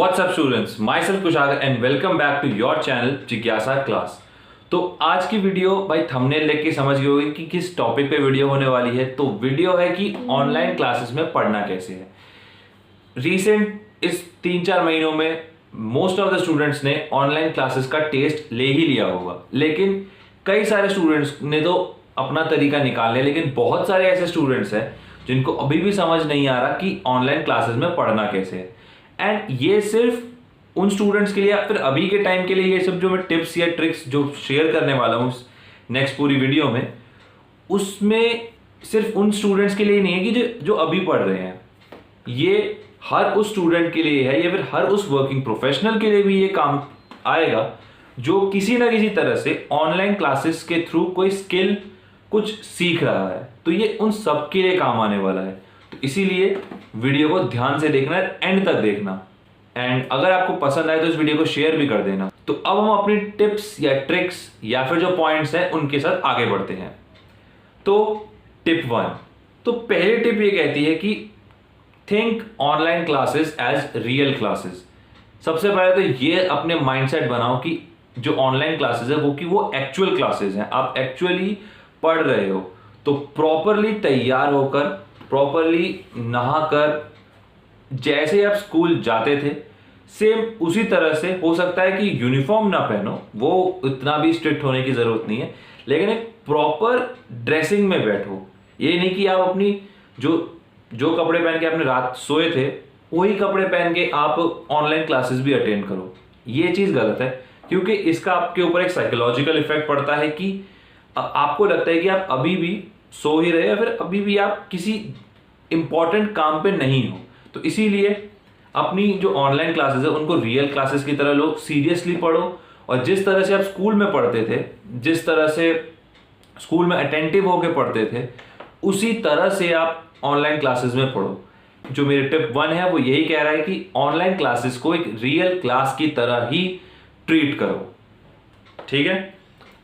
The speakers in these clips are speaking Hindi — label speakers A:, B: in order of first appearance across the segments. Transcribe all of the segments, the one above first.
A: What's up students? Myself Kushagra and welcome back to your channel जिज्ञासा क्लास। तो आज की वीडियो भाई थंबनेल देख के समझ गए होगे कि किस टॉपिक पे वीडियो होने वाली है। तो वीडियो है कि ऑनलाइन क्लासेस में पढ़ना कैसे है। रीसेंट इस 3-4 महीनों में मोस्ट ऑफ द स्टूडेंट्स ने ऑनलाइन क्लासेस का टेस्ट ले ही लिया होगा, लेकिन कई सारे स्टूडेंट्स ने तो अपना तरीका निकाल लिया, लेकिन बहुत सारे ऐसे स्टूडेंट्स हैं जिनको अभी भी समझ नहीं आ रहा कि ऑनलाइन क्लासेस में पढ़ना कैसे है। एंड ये सिर्फ उन स्टूडेंट्स के लिए या फिर अभी के टाइम के लिए ये सब जो मैं टिप्स या ट्रिक्स जो शेयर करने वाला हूँ नेक्स्ट पूरी वीडियो में, उसमें सिर्फ उन स्टूडेंट्स के लिए नहीं है कि जो अभी पढ़ रहे हैं। ये हर उस स्टूडेंट के लिए है या फिर हर उस वर्किंग प्रोफेशनल के लिए भी ये काम आएगा जो किसी ना किसी तरह से ऑनलाइन क्लासेस के थ्रू कोई स्किल कुछ सीख रहा है। तो ये उन सब के लिए काम आने वाला है। तो इसीलिए वीडियो को ध्यान से देखना है, एंड तक देखना। एंड अगर आपको पसंद आए तो इस वीडियो को शेयर भी कर देना। तो अब हम अपनी टिप्स या ट्रिक्स या फिर जो पॉइंट्स हैं उनके साथ आगे बढ़ते हैं। तो टिप 1, तो पहली टिप ये कहती है कि think online classes as real classes. सबसे पहले तो ये अपने माइंडसेट बनाओ कि जो ऑनलाइन क्लासेस है वो एक्चुअल क्लासेस हैं, आप एक्चुअली पढ़ रहे हो। तो प्रॉपरली तैयार होकर, प्रॉपरली नहाकर, जैसे आप स्कूल जाते थे सेम उसी तरह से, हो सकता है कि यूनिफॉर्म ना पहनो, वो इतना भी स्ट्रिक्ट होने की जरूरत नहीं है, लेकिन एक प्रॉपर ड्रेसिंग में बैठो। ये नहीं कि आप अपनी जो कपड़े पहन के आपने रात सोए थे वही कपड़े पहन के आप ऑनलाइन क्लासेस भी अटेंड करो। ये चीज गलत है, क्योंकि इसका आपके ऊपर एक साइकोलॉजिकल इफेक्ट पड़ता है कि आपको लगता है कि आप अभी भी सो ही रहे या फिर अभी भी आप किसी इंपॉर्टेंट काम पे नहीं हो। तो इसीलिए अपनी जो ऑनलाइन क्लासेस है उनको रियल क्लासेस की तरह लो, सीरियसली पढ़ो, और जिस तरह से आप स्कूल में पढ़ते थे, जिस तरह से स्कूल में अटेंटिव होकर पढ़ते थे, उसी तरह से आप ऑनलाइन क्लासेस में पढ़ो। जो मेरी टिप 1 है वो यही कह रहा है कि ऑनलाइन क्लासेस को एक रियल क्लास की तरह ही ट्रीट करो। ठीक है,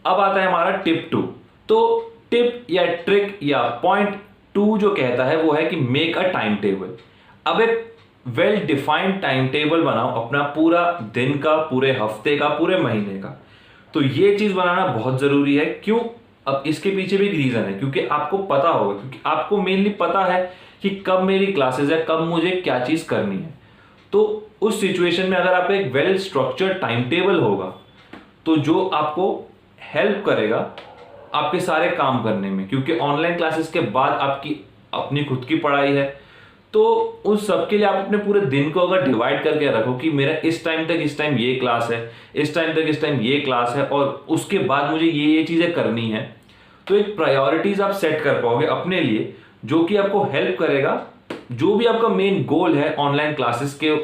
A: अब आता है हमारा टिप 2। तो टिप या ट्रिक या पॉइंट 2 जो कहता है वो है कि मेक अ टाइम टेबल। अब एक वेल डिफाइंड टाइम टेबल बनाओ अपना, पूरा दिन का, पूरे हफ्ते का, पूरे महीने का। तो ये चीज बनाना बहुत जरूरी है। क्यों? अब इसके पीछे भी एक रीजन है, क्योंकि आपको पता होगा, क्योंकि आपको मेनली पता है कि कब मेरी क्लासेस है, कब मुझे क्या चीज करनी है। तो उस सिचुएशन में अगर आप एक वेल स्ट्रक्चर्ड टाइम टेबल होगा तो जो आपको हेल्प करेगा आपके सारे काम करने में, क्योंकि ऑनलाइन क्लासेस के बाद आपकी अपनी खुद की पढ़ाई है। तो उन सब के लिए आप अपने पूरे दिन को अगर डिवाइड करके रखो कि मेरा इस टाइम तक इस टाइम ये क्लास है, इस टाइम तक इस टाइम ये क्लास है, और उसके बाद मुझे ये चीजें करनी है, तो एक प्रायोरिटीज आप सेट कर पाओगे अपने लिए, जो कि आपको हेल्प करेगा। जो भी आपका मेन गोल है ऑनलाइन क्लासेस के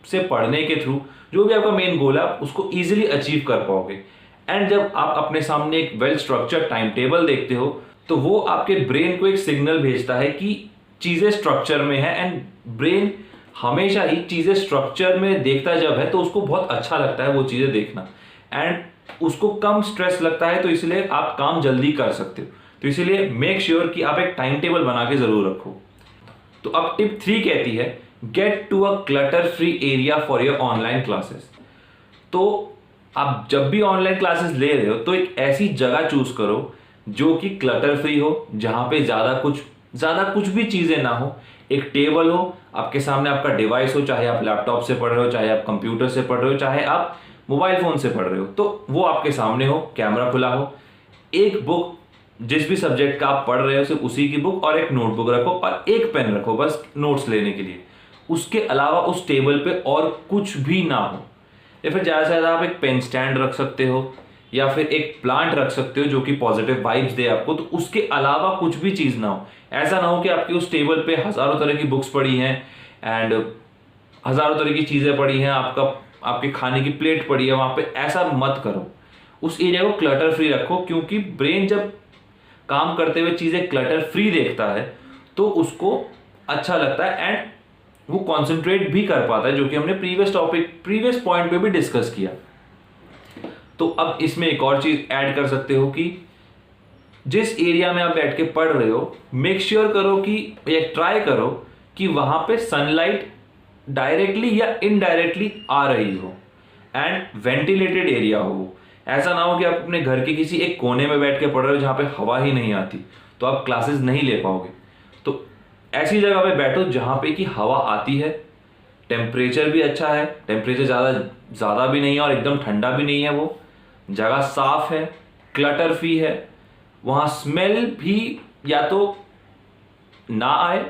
A: से पढ़ने के थ्रू, जो भी आपका मेन गोल है, आप उसको इजिली अचीव कर पाओगे। एंड जब आप अपने सामने एक वेल स्ट्रक्चर्ड टाइम टेबल देखते हो तो वो आपके ब्रेन को एक सिग्नल भेजता है कि चीजें स्ट्रक्चर में है। एंड ब्रेन हमेशा ही चीजें स्ट्रक्चर में देखता जब है तो उसको बहुत अच्छा लगता है वो चीजें देखना, एंड उसको कम स्ट्रेस लगता है, तो इसलिए आप काम जल्दी कर सकते हो। तो इसलिए मेक श्योर कि आप एक टाइम टेबल बना के जरूर रखो। तो अब टिप 3 कहती है get to a clutter free area for your online classes. तो आप जब भी ऑनलाइन क्लासेस ले रहे हो तो एक ऐसी जगह चूज करो जो कि क्लटर फ्री हो, जहां पे ज्यादा कुछ भी चीजें ना हो। एक टेबल हो, आपके सामने आपका डिवाइस हो, चाहे आप लैपटॉप से पढ़ रहे हो, चाहे आप कंप्यूटर से पढ़ रहे हो, चाहे आप मोबाइल फोन से पढ़ रहे हो, तो वो आपके सामने हो, कैमरा खुला हो, एक बुक जिस भी सब्जेक्ट का आप पढ़ रहे हो सिर्फ उसी की बुक, और एक नोटबुक रखो और एक पेन रखो बस नोट्स लेने के लिए। उसके अलावा उस टेबल पे और कुछ भी ना हो। या फिर ज़्यादा से ज़्यादा आप एक पेन स्टैंड रख सकते हो, या फिर एक प्लांट रख सकते हो जो कि पॉजिटिव वाइब्स दे आपको। तो उसके अलावा कुछ भी चीज़ ना हो। ऐसा ना हो कि आपकी उस टेबल पे हज़ारों तरह की बुक्स पड़ी हैं एंड हज़ारों तरह की चीज़ें पड़ी हैं, आपके खाने की प्लेट पड़ी है वहाँ पे। ऐसा मत करो, उस एरिया को क्लटर फ्री रखो, क्योंकि ब्रेन जब काम करते हुए चीज़ें क्लटर फ्री देखता है तो उसको अच्छा लगता है एंड वो कॉन्सेंट्रेट भी कर पाता है, जो कि हमने प्रीवियस पॉइंट पे भी डिस्कस किया। तो अब इसमें एक और चीज ऐड कर सकते हो कि जिस एरिया में आप बैठ के पढ़ रहे हो, मेक श्योर करो कि या ट्राई करो कि वहां पे सनलाइट डायरेक्टली या इनडायरेक्टली आ रही हो एंड वेंटिलेटेड एरिया हो वो। ऐसा ना हो कि आप अपने घर के किसी एक कोने में बैठ के पढ़ रहे हो जहाँ पे हवा ही नहीं आती, तो आप क्लासेस नहीं ले पाओगे। तो ऐसी जगह पे बैठो जहाँ पे कि हवा आती है, टेम्परेचर भी अच्छा है, टेम्परेचर ज़्यादा भी नहीं है और एकदम ठंडा भी नहीं है, वो जगह साफ है, क्लटर फ्री है, वहाँ स्मेल भी या तो ना आए,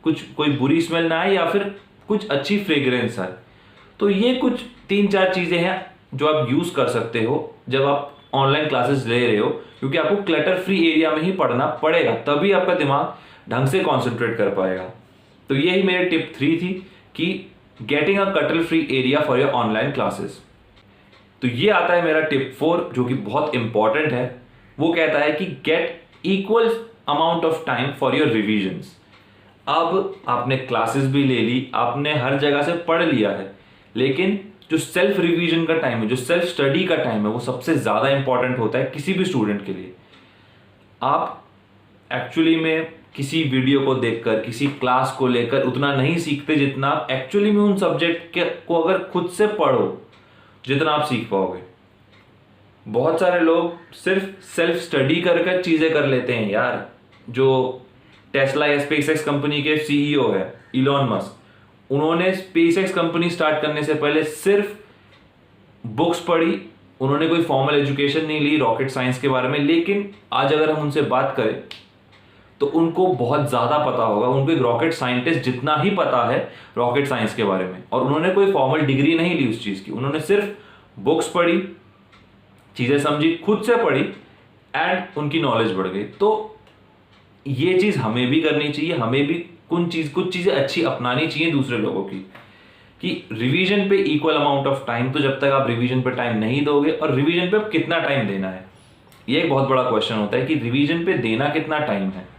A: कुछ कोई बुरी स्मेल ना आए या फिर कुछ अच्छी फ्रेग्रेंस आए। तो ये कुछ 3-4 चीज़ें हैं जो आप यूज़ कर सकते हो जब आप ऑनलाइन क्लासेस ले रहे हो, क्योंकि आपको क्लटर फ्री एरिया में ही पढ़ना पड़ेगा, तभी आपका दिमाग ढंग से कॉन्सेंट्रेट कर पाएगा। तो यही मेरी टिप 3 थी कि getting a clutter free area for your online classes. तो ये आता है मेरा टिप 4 जो कि बहुत इंपॉर्टेंट है। वो कहता है कि get equal amount of time for your revisions. अब आपने क्लासेस भी ले ली, आपने हर जगह से पढ़ लिया है, लेकिन जो सेल्फ रिवीजन का टाइम है, जो सेल्फ स्टडी का टाइम है, वो सबसे ज़्यादा इंपॉर्टेंट होता है किसी भी स्टूडेंट के लिए। आप एक्चुअली में किसी वीडियो को देखकर, किसी क्लास को लेकर उतना नहीं सीखते जितना आप एक्चुअली में उन सब्जेक्ट को अगर खुद से पढ़ो जितना आप सीख पाओगे। बहुत सारे लोग सिर्फ सेल्फ स्टडी कर कर चीज़ें कर लेते हैं यार। जो टेस्ला या स्पेसएक्स कंपनी के सीईओ है इलॉन मस्क, उन्होंने स्पेसएक्स कंपनी स्टार्ट करने से पहले सिर्फ बुक्स पढ़ी, उन्होंने कोई फॉर्मल एजुकेशन नहीं ली रॉकेट साइंस के बारे में। लेकिन आज अगर हम उनसे बात करें तो उनको बहुत ज़्यादा पता होगा, उनको एक रॉकेट साइंटिस्ट जितना ही पता है रॉकेट साइंस के बारे में। और उन्होंने कोई फॉर्मल डिग्री नहीं ली उस चीज़ की, उन्होंने सिर्फ बुक्स पढ़ी, चीज़ें समझी, खुद से पढ़ी एंड उनकी नॉलेज बढ़ गई। तो ये चीज़ हमें भी करनी चाहिए, हमें भी कुछ चीज़ें अच्छी अपनानी चाहिए दूसरे लोगों की, कि रिवीजन पे इक्वल अमाउंट ऑफ टाइम। तो जब तक आप रिवीजन पे टाइम नहीं दोगे, और रिवीजन पे कितना टाइम देना है, ये एक बहुत बड़ा क्वेश्चन होता है कि रिवीजन पे देना कितना टाइम है।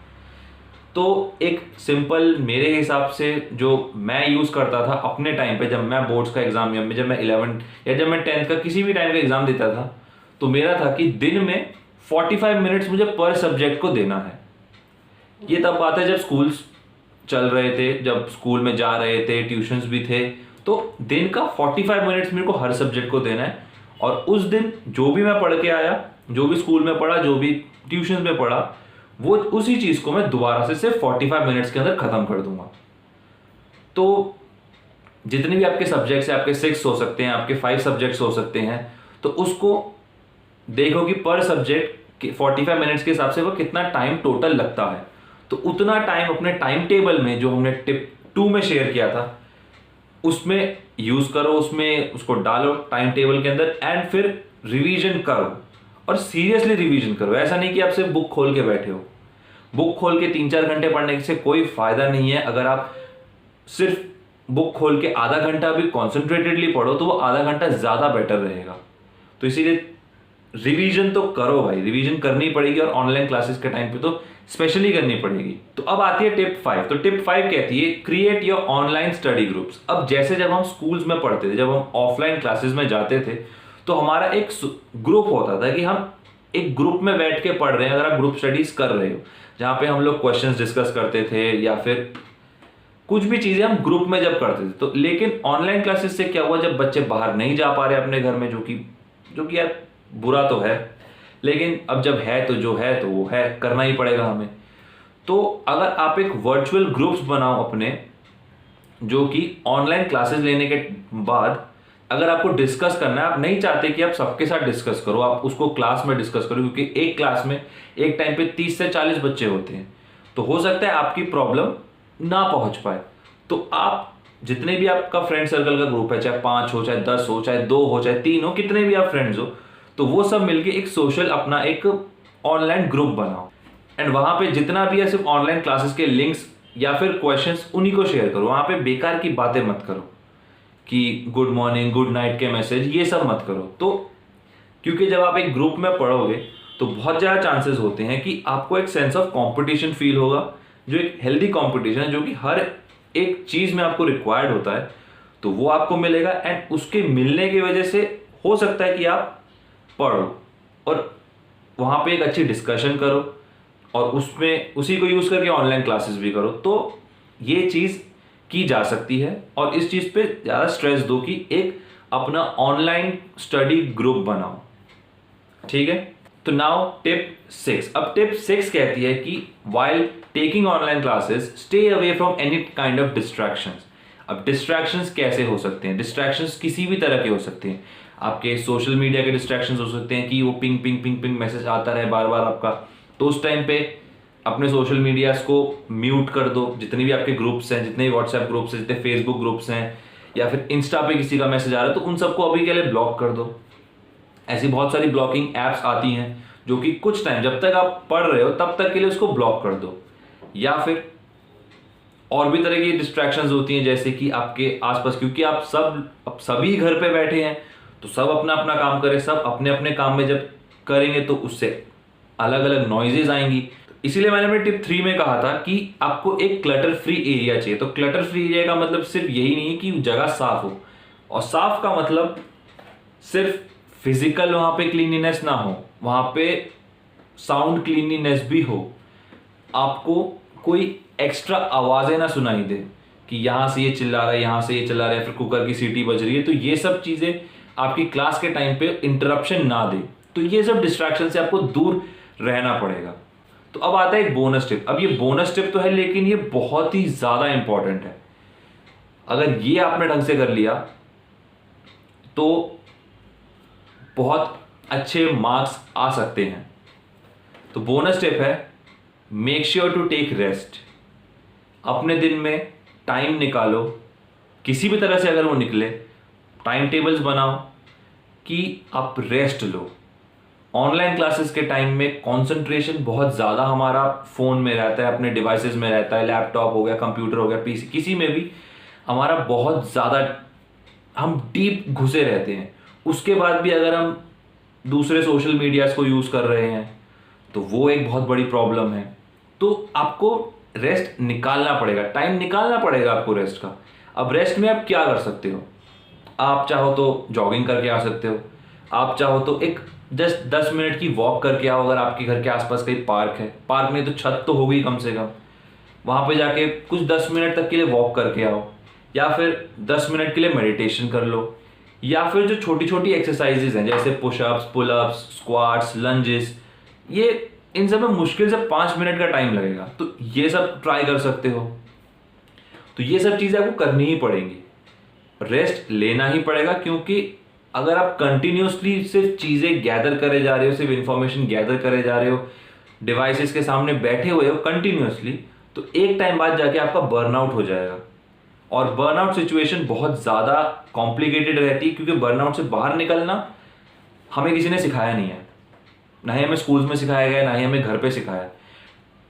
A: तो एक सिंपल मेरे हिसाब से जो मैं यूज़ करता था अपने टाइम पे, जब मैं बोर्ड्स का एग्ज़ाम या जब मैं 11th या जब मैं 10th का किसी भी टाइम का एग्ज़ाम देता था, तो मेरा था कि दिन में 45 मिनट्स मुझे पर सब्जेक्ट को देना है। ये तब बात है जब स्कूल्स चल रहे थे, जब स्कूल में जा रहे थे, ट्यूशन्स भी थे, तो दिन का 45 मिनट्स मेरे को हर सब्जेक्ट को देना है। और उस दिन जो भी मैं पढ़ के आया, जो भी स्कूल में पढ़ा, जो भी ट्यूशन में पढ़ा, वो उसी चीज़ को मैं दोबारा से सिर्फ 45 मिनट्स के अंदर ख़त्म कर दूंगा। तो जितने भी आपके सब्जेक्ट्स हैं, आपके 6 हो सकते हैं, आपके 5 सब्जेक्ट्स हो सकते हैं, तो उसको देखो कि पर सब्जेक्ट 45 मिनट्स के हिसाब से वो कितना टाइम टोटल लगता है। तो उतना टाइम अपने टाइम टेबल में, जो हमने टिप 2 में शेयर किया था, उसमें यूज़ करो, उसमें उसको डालो टाइम टेबल के अंदर एंड फिर रिवीजन करो। और सीरियसली रिवीजन करो, ऐसा नहीं कि आप सिर्फ बुक खोल के बैठे हो। बुक खोल के 3-4 घंटे पढ़ने से कोई फायदा नहीं है। अगर आप सिर्फ बुक खोल के आधा घंटा भी कॉन्सेंट्रेटेडली पढ़ो तो वो आधा घंटा ज़्यादा बेटर रहेगा। तो इसीलिए रिवीजन तो करो भाई, रिवीजन करनी पड़ेगी, और ऑनलाइन क्लासेस के टाइम पे तो स्पेशली करनी पड़ेगी। तो अब आती है टिप 5। तो टिप 5 कहती है create your online study groups. अब जैसे जब हम स्कूल्स में पढ़ते थे, जब हम ऑफलाइन क्लासेस में जाते थे, तो हमारा एक ग्रुप होता था कि हम एक ग्रुप में बैठ के पढ़ रहे हैं। अगर आप ग्रुप स्टडीज कर रहे हो, जहाँ पे हम लोग क्वेश्चंस डिस्कस करते थे या फिर कुछ भी चीज़ें हम ग्रुप में जब करते थे। तो लेकिन ऑनलाइन क्लासेस से क्या हुआ, जब बच्चे बाहर नहीं जा पा रहे अपने घर में, जो कि यार बुरा तो है, लेकिन अब जब है तो जो है तो वो है, करना ही पड़ेगा हमें। तो अगर आप एक वर्चुअल ग्रुप्स बनाओ अपने, जो कि ऑनलाइन क्लासेस लेने के बाद अगर आपको डिस्कस करना है, आप नहीं चाहते कि आप सबके साथ डिस्कस करो, आप उसको क्लास में डिस्कस करो, क्योंकि एक क्लास में एक टाइम पे 30 से 40 बच्चे होते हैं, तो हो सकता है आपकी प्रॉब्लम ना पहुंच पाए। तो आप जितने भी आपका फ्रेंड सर्कल का ग्रुप है, चाहे 5 हो, चाहे 10 हो, चाहे 2 हो, चाहे 3 हो, कितने भी आप फ्रेंड्स हो, तो वो सब मिलके एक सोशल अपना एक ऑनलाइन ग्रुप बनाओ एंड वहां पे जितना भी है सिर्फ ऑनलाइन क्लासेस के लिंक्स या फिर क्वेश्चंस उन्हीं को शेयर करो। वहां पे बेकार की बातें मत करो कि गुड मॉर्निंग, गुड नाइट के मैसेज, ये सब मत करो। तो क्योंकि जब आप एक ग्रुप में पढ़ोगे तो बहुत ज़्यादा चांसेस होते हैं कि आपको एक सेंस ऑफ कंपटीशन फील होगा, जो एक हेल्दी कंपटीशन है, जो कि हर एक चीज़ में आपको रिक्वायर्ड होता है, तो वो आपको मिलेगा। एंड उसके मिलने की वजह से हो सकता है कि आप पढ़ो और वहाँ पे एक अच्छी डिस्कशन करो और उसमें उसी को यूज़ करके ऑनलाइन क्लासेस भी करो। तो ये चीज़ की जा सकती है, और इस चीज़ पे ज़्यादा स्ट्रेस दो कि एक अपना ऑनलाइन स्टडी ग्रुप बनाओ। ठीक है, तो नाउ टिप 6। अब टिप 6 कहती है कि while taking online classes stay away from any kind of distractions. अब डिस्ट्रैक्शंस कैसे हो सकते हैं? डिस्ट्रैक्शंस किसी भी तरह के हो सकते हैं। आपके सोशल मीडिया के डिस्ट्रैक्शंस हो सकते हैं कि वो ping ping ping ping message आता रहे बार बार आपका, तो उस टाइम पे अपने सोशल मीडियाज को म्यूट कर दो। जितने भी आपके ग्रुप्स हैं, जितने भी व्हाट्सएप ग्रुप्स हैं, जितने फेसबुक ग्रुप्स हैं, या फिर इंस्टा पे किसी का मैसेज आ रहा है, तो उन सबको अभी के लिए ब्लॉक कर दो। ऐसी बहुत सारी ब्लॉकिंग एप्स आती हैं जो कि कुछ टाइम, जब तक आप पढ़ रहे हो तब तक के लिए उसको ब्लॉक कर दो। या फिर और भी तरह की डिस्ट्रैक्शंस होती हैं, जैसे कि आपके आसपास, क्योंकि आप सभी घर पे बैठे हैं, तो सब अपना अपना काम करें, सब अपने अपने काम में जब करेंगे तो उससे अलग अलग नॉइजेज आएंगी। इसीलिए मैंने अपने टिप 3 में कहा था कि आपको एक क्लटर फ्री एरिया चाहिए। तो क्लटर फ्री एरिया का मतलब सिर्फ यही नहीं है कि जगह साफ हो, और साफ का मतलब सिर्फ फिजिकल वहां पे क्लीनिनेस ना हो, वहां पे साउंड क्लीनिनेस भी हो। आपको कोई एक्स्ट्रा आवाजें ना सुनाई दे कि यहां से ये चिल्ला रहा है, यहां से ये चिल्ला रहा है, फिर कुकर की सीटी बज रही है। तो ये सब चीजें आपकी क्लास के टाइम पे इंटरप्शन ना दे। तो ये सब डिस्ट्रैक्शन से आपको दूर रहना पड़ेगा। तो अब आता है एक बोनस टिप। अब ये बोनस टिप तो है, लेकिन ये बहुत ही ज्यादा इंपॉर्टेंट है। अगर ये आपने ढंग से कर लिया तो बहुत अच्छे मार्क्स आ सकते हैं। तो बोनस टिप है, make sure to take rest. अपने दिन में टाइम निकालो, किसी भी तरह से अगर वो निकले, टाइम टेबल्स बनाओ कि आप रेस्ट लो। ऑनलाइन क्लासेस के टाइम में कंसंट्रेशन बहुत ज़्यादा हमारा फ़ोन में रहता है, अपने डिवाइसेस में रहता है, लैपटॉप हो गया, कंप्यूटर हो गया, पीसी, किसी में भी हमारा बहुत ज़्यादा हम डीप घुसे रहते हैं। उसके बाद भी अगर हम दूसरे सोशल मीडियाज़ को यूज़ कर रहे हैं तो वो एक बहुत बड़ी प्रॉब्लम है। तो आपको रेस्ट निकालना पड़ेगा, टाइम निकालना पड़ेगा आपको रेस्ट का। अब रेस्ट में आप क्या कर सकते हो? आप चाहो तो जॉगिंग करके आ सकते हो, आप चाहो तो एक जस्ट 10 मिनट की वॉक करके आओ। अगर आपके घर के आसपास कहीं पार्क है, पार्क में तो छत तो होगी कम से कम, वहां पे जाके कुछ 10 मिनट तक के लिए वॉक करके आओ, या फिर 10 मिनट के लिए मेडिटेशन कर लो। या फिर जो छोटी छोटी एक्सरसाइजेज हैं जैसे पुशअप्स, पुलअप्स, स्क्वाट्स, लंजेस, ये इन सब में मुश्किल से 5 मिनट का टाइम लगेगा, तो ये सब ट्राई कर सकते हो। तो ये सब चीजें आपको करनी ही पड़ेंगी, रेस्ट लेना ही पड़ेगा। क्योंकि अगर आप कंटिन्यूसली सिर्फ चीजें गैदर करे जा रहे हो, सिर्फ इंफॉर्मेशन गैदर करे जा रहे हो, डिवाइसेस के सामने बैठे हुए हो कंटिन्यूसली, तो एक टाइम बाद जाके आपका बर्नआउट हो जाएगा। और बर्नआउट सिचुएशन बहुत ज्यादा कॉम्प्लिकेटेड रहती है, क्योंकि बर्नआउट से बाहर निकलना हमें किसी ने सिखाया नहीं है, ना ही हमें स्कूल्स में सिखाया गया, ना ही हमें घर पे सिखाया।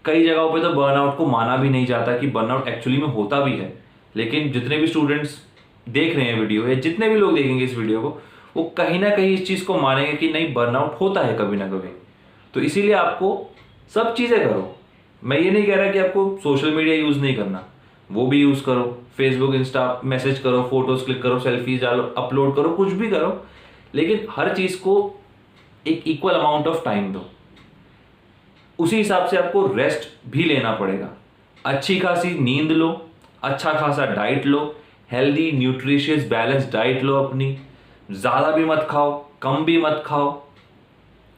A: कई जगहों पे तो बर्नआउट को माना भी नहीं जाता कि बर्नआउट एक्चुअली में होता भी है। लेकिन जितने भी स्टूडेंट्स देख रहे हैं वीडियो, या जितने भी लोग देखेंगे इस वीडियो को, वो कहीं ना कहीं इस चीज़ को मानेंगे कि नहीं, बर्नआउट होता है कभी ना कभी। तो इसीलिए आपको सब चीज़ें करो। मैं ये नहीं कह रहा कि आपको सोशल मीडिया यूज़ नहीं करना, वो भी यूज़ करो, फेसबुक, इंस्टा, मैसेज करो, फोटोज क्लिक करो, सेल्फीज डालो, अपलोड करो, कुछ भी करो, लेकिन हर चीज़ को एक इक्वल अमाउंट ऑफ टाइम दो। उसी हिसाब से आपको रेस्ट भी लेना पड़ेगा। अच्छी खासी नींद लो, अच्छा खासा डाइट लो, हेल्दी न्यूट्रिशियस बैलेंस डाइट लो अपनी। ज़्यादा भी मत खाओ, कम भी मत खाओ।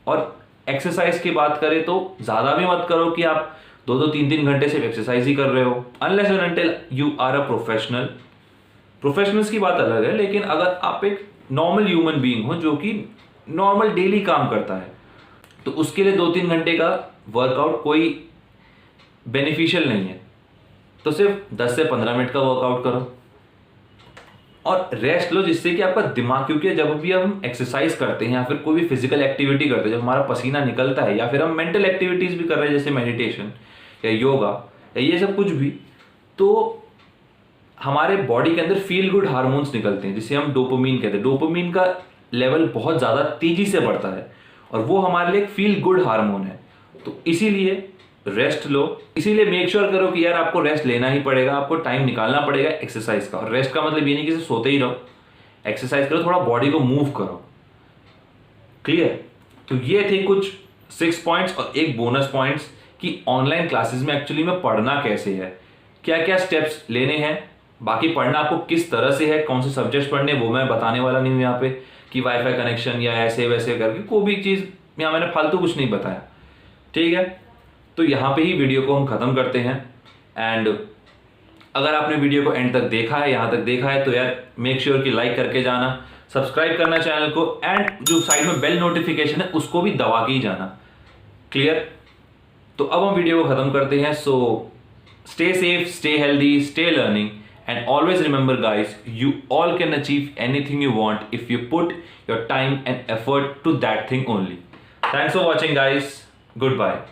A: और एक्सरसाइज की बात करें तो ज़्यादा भी मत करो कि आप 2-2, 3-3 घंटे सिर्फ एक्सरसाइज ही कर रहे हो, unless and until you are a professional. Professionals की बात अलग है, लेकिन अगर आप एक नॉर्मल ह्यूमन बीइंग हो जो कि नॉर्मल डेली काम करता है, तो उसके लिए 2-3 घंटे का वर्कआउट कोई बेनिफिशियल नहीं है। तो सिर्फ 10 से 15 मिनट का वर्कआउट करो और रेस्ट लो, जिससे कि आपका दिमाग, क्योंकि जब भी हम एक्सरसाइज करते हैं या फिर कोई भी फिजिकल एक्टिविटी करते हैं, जब हमारा पसीना निकलता है, या फिर हम मेंटल एक्टिविटीज भी कर रहे हैं जैसे मेडिटेशन या योगा या ये सब कुछ भी, तो हमारे बॉडी के अंदर फील गुड हार्मोन्स निकलते हैं जिसे हम डोपामीन कहते हैं। डोपामीन का लेवल बहुत ज़्यादा तेजी से बढ़ता है और वो हमारे लिए एक फील गुड हार्मोन है। तो इसीलिए रेस्ट लो, इसीलिए मेक श्योर करो कि यार आपको रेस्ट लेना ही पड़ेगा, आपको टाइम निकालना पड़ेगा एक्सरसाइज का। और रेस्ट का मतलब ये नहीं कि सिर्फ सोते ही रहो, एक्सरसाइज करो, थोड़ा बॉडी को मूव करो। क्लियर? तो ये थे कुछ 6 पॉइंट्स और एक बोनस पॉइंट्स कि ऑनलाइन क्लासेस में एक्चुअली में पढ़ना कैसे है, क्या क्या स्टेप्स लेने हैं बाकी पढ़ना आपको किस तरह से है, कौन से सब्जेक्ट्स पढ़ने, वो मैं बताने वाला नहीं हूँ यहाँ पे कि वाईफाई कनेक्शन या ऐसे वैसे करके कोई भी चीज़ यहाँ मैंने फालतू कुछ नहीं बताया, ठीक है। तो यहाँ पे ही वीडियो को हम ख़त्म करते हैं। एंड अगर आपने वीडियो को एंड तक देखा है, यहाँ तक देखा है, तो यार मेक श्योर कि लाइक करके जाना, सब्सक्राइब करना चैनल को, एंड जो साइड में बेल नोटिफिकेशन है उसको भी दबा के ही जाना। क्लियर? तो अब हम वीडियो को खत्म करते हैं। So stay safe, stay healthy, stay learning, and always remember guys, you all can achieve anything you want if you put your time and effort to that thing only. Thanks for watching guys, good bye.